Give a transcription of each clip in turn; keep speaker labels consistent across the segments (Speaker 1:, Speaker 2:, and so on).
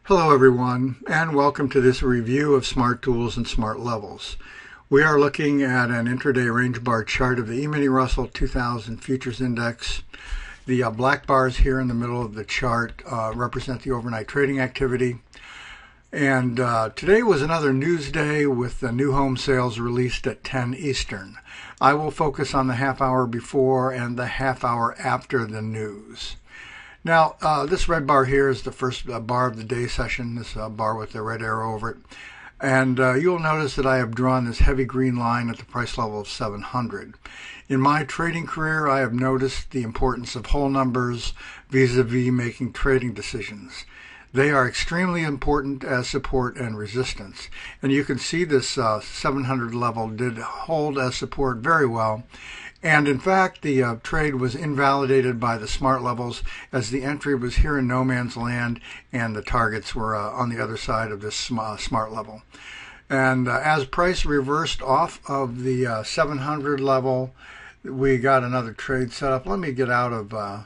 Speaker 1: Hello everyone, and welcome to this review of SmartTools and SmartLevels. We are looking at an intraday range bar chart of the eminiS&P 2000 Futures Index. The black bars here in the middle of the chart represent the overnight trading activity. And today was another news day with the new home sales released at 10 Eastern. I will focus on the half hour before and the half hour after the news. Now, this red bar here is the first bar of the day session, this bar with the red arrow over it. And you'll notice that I have drawn this heavy green line at the price level of 700. In my trading career, I have noticed the importance of whole numbers vis-a-vis making trading decisions. They are extremely important as support and resistance. And you can see this 700 level did hold as support very well. And in fact, the trade was invalidated by the SmartLevels as the entry was here in no man's land and the targets were on the other side of this smart level. And as price reversed off of the 700 level, we got another trade set up. Let me get out of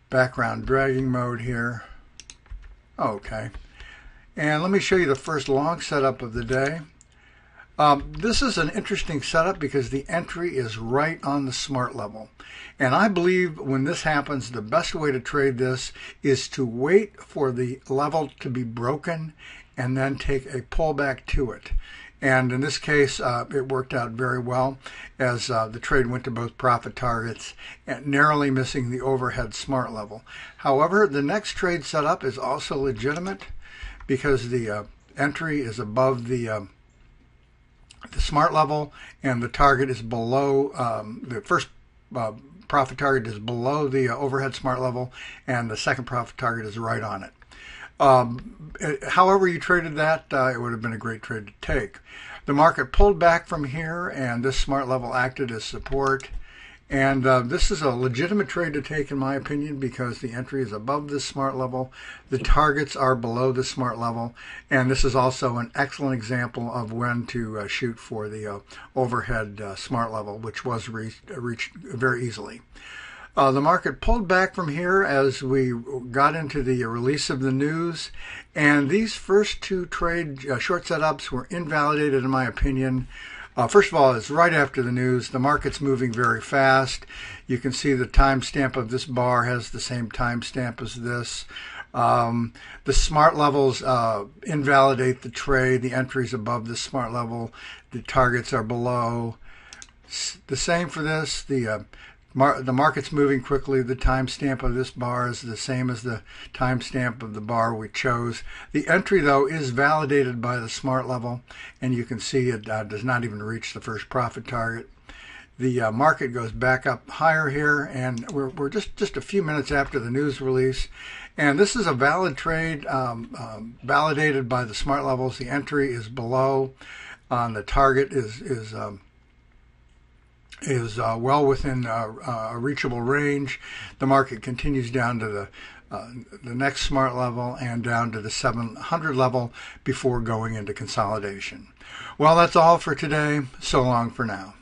Speaker 1: background dragging mode here. Okay. And let me show you the first long setup of the day. This is an interesting setup because the entry is right on the smart level. And I believe when this happens, the best way to trade this is to wait for the level to be broken and then take a pullback to it. And in this case, it worked out very well as the trade went to both profit targets and narrowly missing the overhead smart level. However, the next trade setup is also legitimate because the entry is above the smart level and the target is below, the first profit target is below the overhead smart level and the second profit target is right on it. However you traded that, it would have been a great trade to take. The market pulled back from here and this smart level acted as support. And this is a legitimate trade to take in my opinion because the entry is above this smart level, the targets are below the smart level, and this is also an excellent example of when to shoot for the overhead smart level, which was reached very easily. The market pulled back from here as we got into the release of the news, and these first two trade short setups were invalidated in my opinion. First of all, it's right after the news. The market's moving very fast. You can see the timestamp of this bar has the same timestamp as this. The smart levels invalidate the trade. The entry's above the smart level. The targets are below. The same for this. The market's moving quickly. The timestamp of this bar is the same as the timestamp of the bar we chose. The entry, though, is validated by the smart level, and you can see it does not even reach the first profit target. The market goes back up higher here, and we're just a few minutes after the news release. And this is a valid trade, validated by the smart levels. The entry is below. The target is well within a reachable range. The market continues down to the next smart level and down to the 700 level before going into consolidation. Well, that's all for today. So long for now.